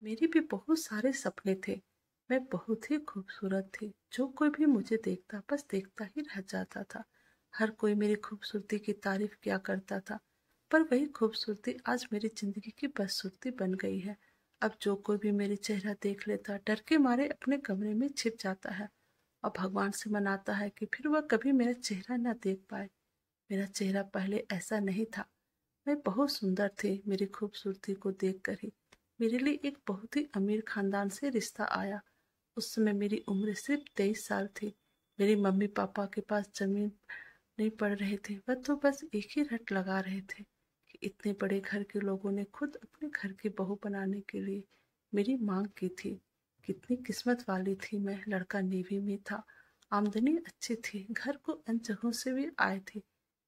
मेरे भी बहुत सारे सपने थे। मैं बहुत ही खूबसूरत थी। जो कोई भी मुझे देखता बस देखता ही रह जाता था। हर कोई मेरी खूबसूरती की तारीफ किया करता था। पर वही खूबसूरती आज मेरी जिंदगी की बदसूरती बन गई है। अब जो कोई भी मेरे चेहरा देख लेता डर के मारे अपने कमरे में छिप जाता है और भगवान से मनाता है कि फिर वह कभी मेरा चेहरा न देख पाए। मेरा चेहरा पहले ऐसा नहीं था। मैं बहुत सुंदर थी। मेरी खूबसूरती को देखकर ही मेरे लिए एक बहुत ही अमीर खानदान से रिश्ता आया। उस समय मेरी उम्र सिर्फ 23 साल थी। मेरी मम्मी पापा के पास जमीन नहीं पड़ रहे थे। वह तो बस एक ही रट लगा रहे थे कि इतने बड़े घर के लोगों ने खुद अपने घर की बहू बनाने के लिए मेरी मांग की थी। कितनी किस्मत वाली थी मैं। लड़का नेवी में था। आमदनी अच्छी थी। घर को अन्य जगहों से भी आए थे।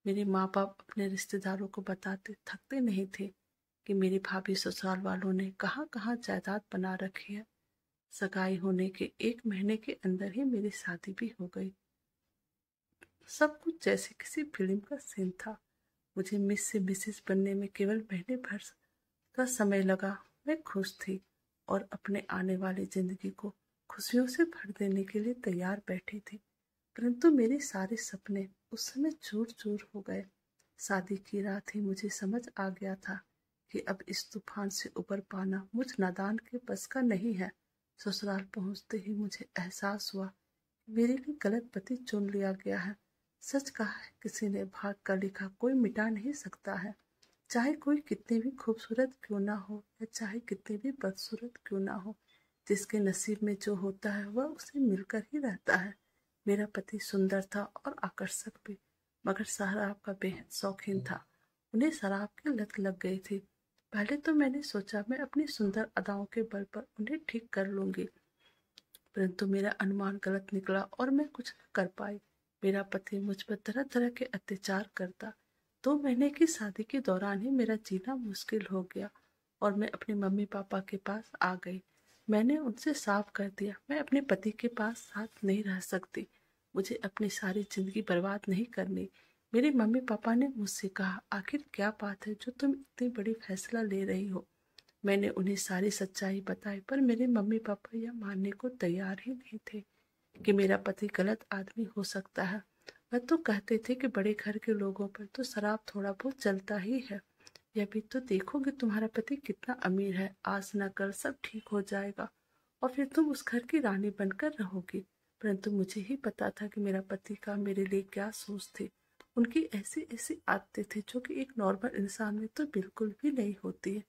मेरे माँ बाप अपने रिश्तेदारों को बताते थकते नहीं थे कि मेरी भाभी ससुराल वालों ने कहाँ कहाँ जायदाद बना रखी है। सगाई होने के 1 महीने के अंदर ही मेरी शादी भी हो गई। सब कुछ जैसे किसी फिल्म का सीन था। मुझे मिस से मिसेस बनने में केवल महीने भर का समय लगा। मैं खुश थी और अपने आने वाली जिंदगी को खुशियों से भर देने के लिए तैयार बैठी थी। परंतु मेरे सारे सपने उस समय चूर चूर हो गए। शादी की रात ही मुझे समझ आ गया था कि अब इस तूफान से उबर पाना मुझ नादान के बस का नहीं है। ससुराल पहुंचते ही मुझे एहसास हुआ कि मेरे लिए गलत पति चुन लिया गया है। सच कहा है किसी ने, भाग का लिखा कोई मिटा नहीं सकता है। चाहे कोई कितनी भी खूबसूरत क्यों ना हो या चाहे कितनी भी बदसूरत क्यों ना हो, जिसके नसीब में जो होता है वह उसे मिलकर ही रहता है। मेरा पति सुंदर था और आकर्षक भी, मगर शराब का बेहद शौकीन था। उन्हें शराब की लत लग गई थी। पहले तो मैंने सोचा मैं अपनी सुंदर अदाओं के बल पर उन्हें ठीक कर लूंगी, परंतु मेरा अनुमान गलत निकला और मैं कुछ न कर पाई। मेरा पति मुझ पर तरह तरह के अत्याचार करता। 2 महीने की शादी के दौरान ही मेरा जीना मुश्किल हो गया और मैं अपने मम्मी पापा के पास आ गई। मैंने उनसे साफ कर दिया मैं अपने पति के पास साथ नहीं रह सकती। मुझे अपनी सारी जिंदगी बर्बाद नहीं करनी। मेरे मम्मी पापा ने मुझसे कहा, आखिर क्या बात है जो तुम इतनी बड़ी फैसला ले रही हो। मैंने उन्हें सारी सच्चाई बताई, पर मेरे मम्मी पापा यह मानने को तैयार ही नहीं थे कि मेरा पति गलत आदमी हो सकता है। वह तो कहते थे कि बड़े घर के लोगों पर तो शराब थोड़ा बहुत चलता ही है। यह भी तो देखो कि तुम्हारा पति कितना अमीर है। आज न कल सब ठीक हो जाएगा और फिर तुम उस घर की रानी बनकर रहोगी। परंतु मुझे ही पता था कि मेरा पति का मेरे लिए क्या सोच थी। उनकी ऐसी ऐसी आदतें थी जो कि एक नॉर्मल इंसान में तो बिल्कुल भी नहीं होती है।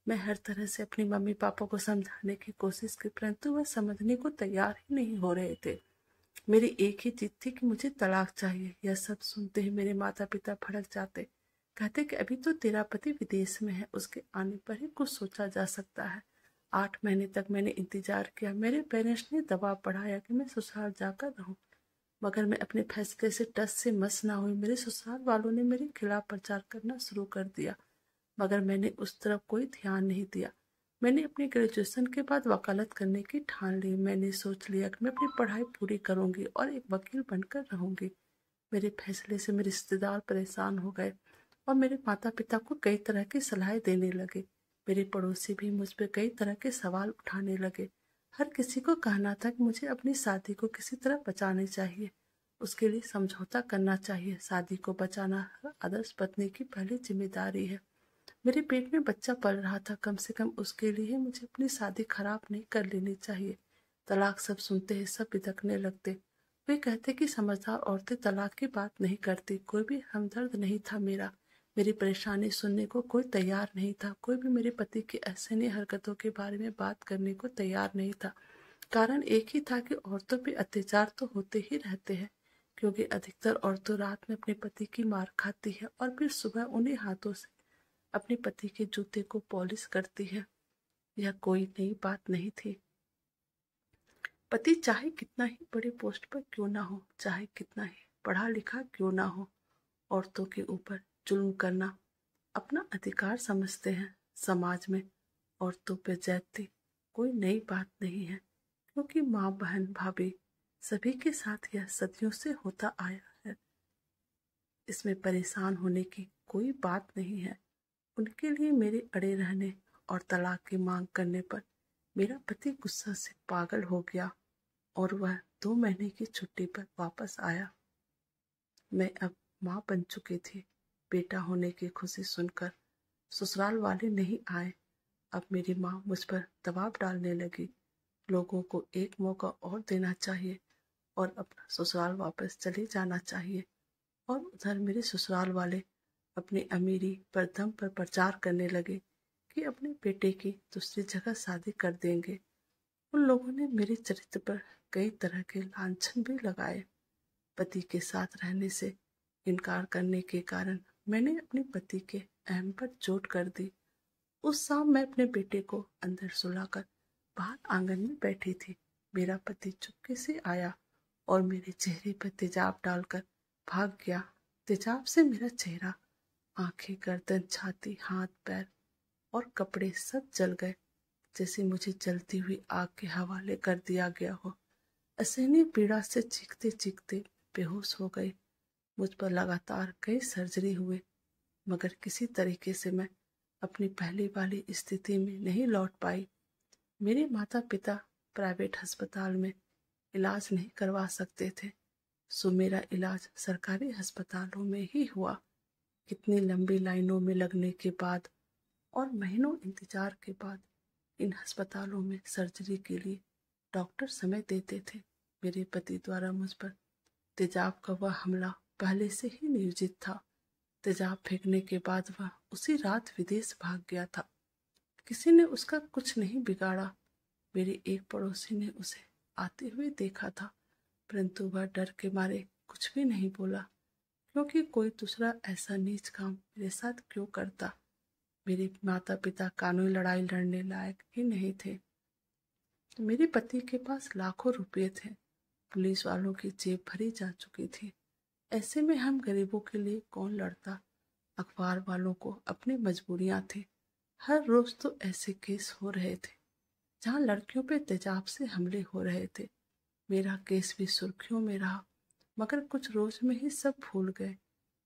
मैं हर तरह से अपने मम्मी पापा को समझाने की कोशिश की, परंतु वह समझने को तैयार ही नहीं हो रहे थे। मेरी एक ही जिद थी कि मुझे तलाक चाहिए। यह सब सुनते ही मेरे माता पिता भड़क जाते। कहते कि अभी तो तेरा पति विदेश में है, उसके आने पर ही कुछ सोचा जा सकता है। 8 महीने तक मैंने इंतजार किया। मेरे पेरेंट्स ने दबाव बढ़ाया कि मैं ससुराल जाकर रहूं, मगर मैं अपने फैसले से टस से मस ना हुई। मेरे ससुराल वालों ने मेरे खिलाफ प्रचार करना शुरू कर दिया, मगर मैंने उस तरफ कोई ध्यान नहीं दिया। मैंने अपनी ग्रेजुएशन के बाद वकालत करने की ठान ली। मैंने सोच लिया कि मैं अपनी पढ़ाई पूरी करूंगी और एक वकील बनकर रहूंगी। मेरे फैसले से मेरे रिश्तेदार परेशान हो गए और मेरे माता पिता को कई तरह की सलाहें देने लगे। मेरे पड़ोसी भी मुझ पर कई तरह के सवाल उठाने लगे। हर किसी को कहना था कि मुझे अपनी शादी को किसी तरह बचाना चाहिए, उसके लिए समझौता करना चाहिए। शादी को बचाना हर आदर्श पत्नी की पहली जिम्मेदारी है। मेरे पेट में बच्चा पल रहा था, कम से कम उसके लिए मुझे अपनी शादी खराब नहीं कर लेनी चाहिए। तलाक सब सुनते ही सब बिदकने लगते। वे कहते कि समझदार औरतें तलाक की बात नहीं करती। कोई भी हमदर्द नहीं था मेरा। मेरी परेशानी सुनने को कोई तैयार नहीं था। कोई भी मेरे पति की असहनीय हरकतों के बारे में बात करने को तैयार नहीं था। कारण एक ही था कि औरतों पे अत्याचार तो होते ही रहते हैं, क्योंकि अधिकतर औरतों रात में अपने पति की मार खाती है और फिर सुबह उन्हीं हाथों से अपने पति के जूते को पॉलिश करती है। यह कोई नई बात नहीं थी। पति चाहे कितना ही बड़े पोस्ट पर क्यों ना हो, चाहे कितना ही पढ़ा लिखा क्यों ना हो, औरतों के ऊपर जुल्म करना अपना अधिकार समझते हैं। समाज में औरतों पर ज्यादती कोई नई बात नहीं है, क्योंकि माँ बहन भाभी सभी के साथ यह सदियों से होता आया है। इसमें परेशान होने की कोई बात नहीं है। उनके लिए मेरे अड़े रहने और तलाक की मांग करने पर मेरा पति गुस्सा से पागल हो गया और वह 2 महीने की छुट्टी पर वापस आया। मैं अब माँ बन चुकी थी। बेटा होने की खुशी सुनकर ससुराल वाले नहीं आए। अब मेरी माँ मुझ पर दबाव डालने लगी। लोगों को एक मौका और देना चाहिए और अपना ससुराल वापस चले जाना चाहिए। और उधर मेरे ससुराल वाले अपनी अमीरी पर दम पर प्रचार करने लगे कि अपने बेटे की दूसरी जगह शादी कर देंगे। उन लोगों ने मेरे चरित्र पर कई तरह के लांछन भी लगाए। पति के साथ रहने से इनकार करने के कारण मैंने अपने पति के अहम पर चोट कर दी। उस शाम मैं अपने बेटे को अंदर सुलाकर बाहर आंगन में बैठी थी। मेरा पति चुपके से आया और मेरे चेहरे पर तेजाब डालकर भाग गया। तेजाब से मेरा चेहरा, आंखें, गर्दन, छाती, हाथ, पैर और कपड़े सब जल गए, जैसे मुझे जलती हुई आग के हवाले कर दिया गया हो। असहनीय पीड़ा से चीखते चीखते बेहोश हो गई। मुझ पर लगातार कई सर्जरी हुए, मगर किसी तरीके से मैं अपनी पहली वाली स्थिति में नहीं लौट पाई। मेरे माता पिता प्राइवेट अस्पताल में इलाज नहीं करवा सकते थे, सो मेरा इलाज सरकारी अस्पतालों में ही हुआ। कितनी लंबी लाइनों में लगने के बाद और महीनों इंतजार के बाद इन अस्पतालों में सर्जरी के लिए डॉक्टर समय देते थे। मेरे पति द्वारा मुझ पर तेजाब का वह हमला पहले से ही नियोजित था। तेजाब फेंकने के बाद वह उसी रात विदेश भाग गया था। किसी ने उसका कुछ नहीं बिगाड़ा। मेरे एक पड़ोसी ने उसे आते हुए देखा था, परंतु वह डर के मारे कुछ भी नहीं बोला, क्योंकि कोई दूसरा ऐसा नीच काम मेरे साथ क्यों करता। मेरे माता पिता कानूनी लड़ाई लड़ने लायक ही नहीं थे। मेरे पति के पास लाखों रुपए थे। पुलिस वालों की जेब भरी जा चुकी थी। ऐसे में हम गरीबों के लिए कौन लड़ता। अखबार वालों को अपनी मजबूरियां थी। हर रोज तो ऐसे केस हो रहे थे जहां लड़कियों पे तेजाब से हमले हो रहे थे। मेरा केस भी सुर्खियों में रहा, मगर कुछ रोज में ही सब भूल गए।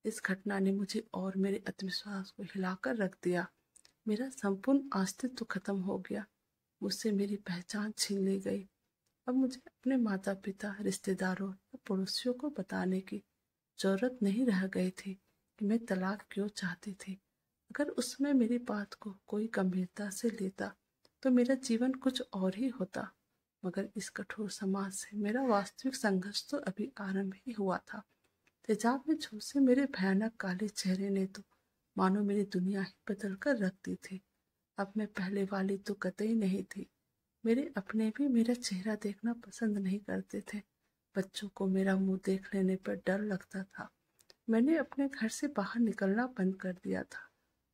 इस घटना ने मुझे और मेरे आत्मविश्वास को हिलाकर रख दिया। मेरा संपूर्ण अस्तित्व खत्म हो गया। मुझसे मेरी पहचान छीन ली गई। अब मुझे अपने माता पिता, रिश्तेदारों या पड़ोसियों को बताने की जरूरत नहीं रह गई थी कि मैं तलाक क्यों चाहती थी। अगर उसमें मेरी बात को कोई गंभीरता से लेता तो मेरा जीवन कुछ और ही होता, मगर इस कठोर समाज से मेरा वास्तविक संघर्ष तो अभी आरंभ ही हुआ था। तेजाब में झुलसे मेरे भयानक काले चेहरे ने तो मानो मेरी दुनिया ही बदल कर रख दी थी। अब मैं पहले वाली तो कतई नहीं थी। मेरे अपने भी मेरा चेहरा देखना पसंद नहीं करते थे। बच्चों को मेरा मुंह देख लेने पर डर लगता था। मैंने अपने घर से बाहर निकलना बंद कर दिया था।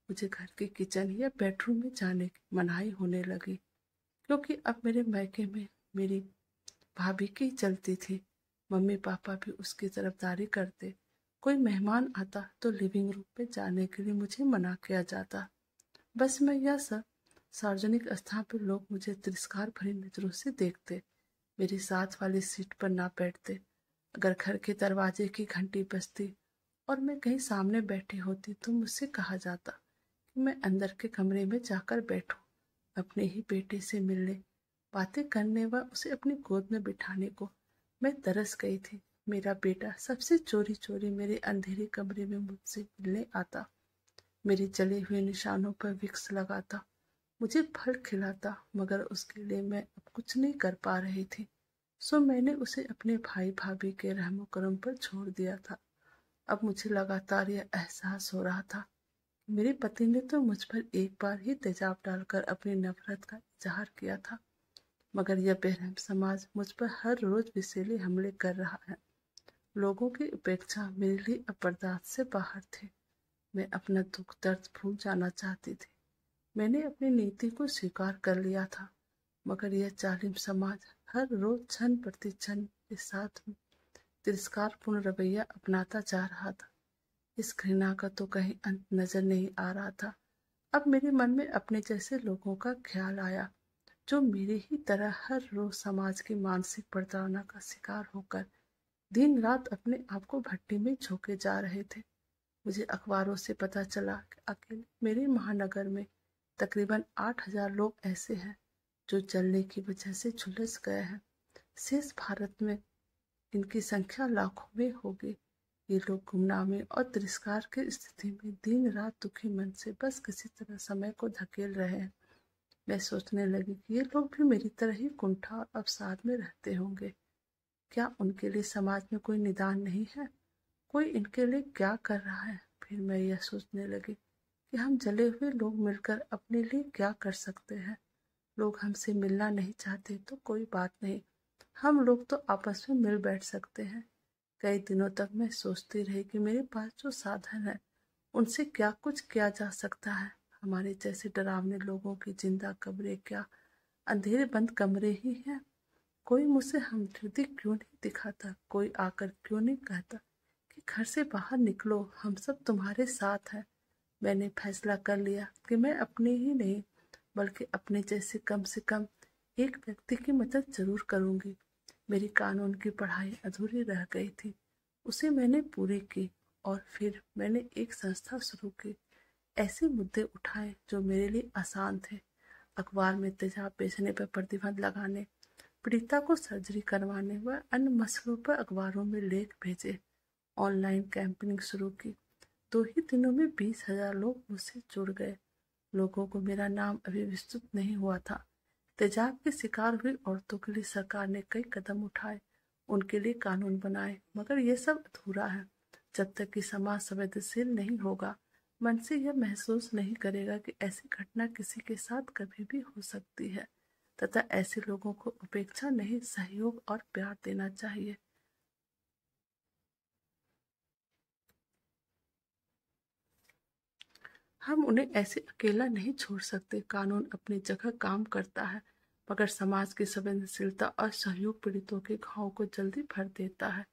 मुझे घर के किचन या बेडरूम में जाने की मनाही होने लगी, क्योंकि अब मेरे मायके में मेरी भाभी की चलती थी। मम्मी पापा भी उसकी तरफदारी करते। कोई मेहमान आता तो लिविंग रूम में जाने के लिए मुझे मना किया जाता। बस मैं यह सब सार्वजनिक स्थान पर लोग मुझे तिरस्कार भरी नजरों से देखते, मेरी साथ वाली सीट पर ना बैठते। अगर घर के दरवाजे की घंटी बजती और मैं कहीं सामने बैठी होती तो मुझसे कहा जाता कि मैं अंदर के कमरे में जाकर बैठूं, अपने ही बेटे से मिलने, बातें करने व उसे अपनी गोद में बिठाने को। मैं तरस गई थी। मेरा बेटा सबसे चोरी चोरी मेरे अंधेरे कमरे में मुझसे मिलने आता, मेरे जले हुए निशानों पर विक्स लगाता, मुझे फल खिलाता, मगर उसके लिए मैं अब कुछ नहीं कर पा रही थी। सो मैंने उसे अपने भाई भाभी के रहमो करम पर छोड़ दिया था। अब मुझे लगातार यह एहसास हो रहा था कि मेरे पति ने तो मुझ पर एक बार ही तेजाब डालकर अपनी नफरत का इजहार किया था, मगर यह बेरहम समाज मुझ पर हर रोज विषैले हमले कर रहा है। लोगों की उपेक्षा मेरे लिए अब बर्दाश्त से बाहर थी। मैं अपना दुख दर्द भूल जाना चाहती थी। मैंने अपनी नीति को स्वीकार कर लिया था, मगर यह जालिम समाज हर रोज क्षण प्रति क्षण के साथ तिरस्कारपूर्ण रवैया अपनाता जा रहा था। इस घृणा का तो कहीं अंत नजर नहीं आ रहा था। अब मेरे मन में अपने जैसे लोगों का ख्याल आया, जो मेरी ही तरह हर रोज समाज की मानसिक प्रताड़ना का शिकार होकर दिन रात अपने आप को भट्टी में झोंके जा रहे थे। मुझे अखबारों से पता चला कि अकेले मेरे महानगर में तकरीबन 8,000 लोग ऐसे हैं जो जलने की वजह से झुलस गए हैं। शेष भारत में इनकी संख्या लाखों में होगी। ये लोग गुमनामी और तिरस्कार की स्थिति में दिन रात दुखी मन से बस किसी तरह समय को धकेल रहे हैं। मैं सोचने लगी कि ये लोग भी मेरी तरह ही कुंठा और अवसाद में रहते होंगे। क्या उनके लिए समाज में कोई निदान नहीं है? कोई इनके लिए क्या कर रहा है? फिर मैं यह सोचने लगी कि हम जले हुए लोग मिलकर अपने लिए क्या कर सकते हैं। लोग हमसे मिलना नहीं चाहते तो कोई बात नहीं, हम लोग तो आपस में मिल बैठ सकते हैं। कई दिनों तक मैं सोचती रही कि मेरे पास जो साधन है उनसे क्या कुछ किया जा सकता है। हमारे जैसे डरावने लोगों की जिंदा कब्रें क्या अंधेरे बंद कमरे ही हैं। कोई मुझसे हमदर्दी क्यों नहीं दिखाता? कोई आकर क्यों नहीं कहता कि घर से बाहर निकलो, हम सब तुम्हारे साथ हैं। मैंने फैसला कर लिया कि मैं अपने ही नहीं बल्कि अपने जैसे कम से कम एक व्यक्ति की मदद जरूर करूंगी। मेरी कानून की पढ़ाई अधूरी रह गई थी, उसे मैंने पूरी की और फिर मैंने एक संस्था शुरू की। ऐसे मुद्दे उठाए जो मेरे लिए आसान थे। अखबार में तेजाब बेचने पर प्रतिबंध लगाने, पीड़िता को सर्जरी करवाने व अन्य मसलों पर अखबारों में लेख भेजे। ऑनलाइन कैंपेनिंग शुरू की। 2 ही दिनों में 20,000 लोग मुझसे जुड़ गए। लोगों को मेरा नाम अभी विस्तृत नहीं हुआ था। तेजाब के शिकार हुई औरतों के लिए सरकार ने कई कदम उठाए, उनके लिए कानून बनाए, मगर ये सब अधूरा है। जब तक कि समाज संवेदनशील नहीं होगा, मन से यह महसूस नहीं करेगा कि ऐसी घटना किसी के साथ कभी भी हो सकती है, तथा ऐसे लोगों को उपेक्षा नहीं सहयोग और प्यार देना चाहिए। हम उन्हें ऐसे अकेला नहीं छोड़ सकते। कानून अपनी जगह काम करता है, मगर समाज की संवेदनशीलता और सहयोग पीड़ितों के घाव को जल्दी भर देता है।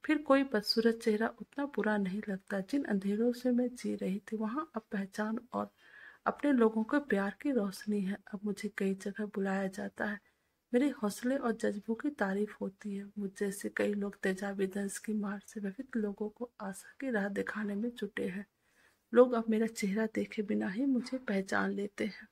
फिर कोई बदसूरत चेहरा उतना बुरा नहीं लगता। जिन अंधेरों से मैं जी रही थी वहां अब पहचान और अपने लोगों को प्यार की रोशनी है। अब मुझे कई जगह बुलाया जाता है, मेरे हौसले और जज्बों की तारीफ होती है। मुझ जैसे कई लोग तेजाबी दंश की मार से विभिन्न लोगों को आशा की राह दिखाने में जुटे हैं। लोग अब मेरा चेहरा देखे बिना ही मुझे पहचान लेते हैं।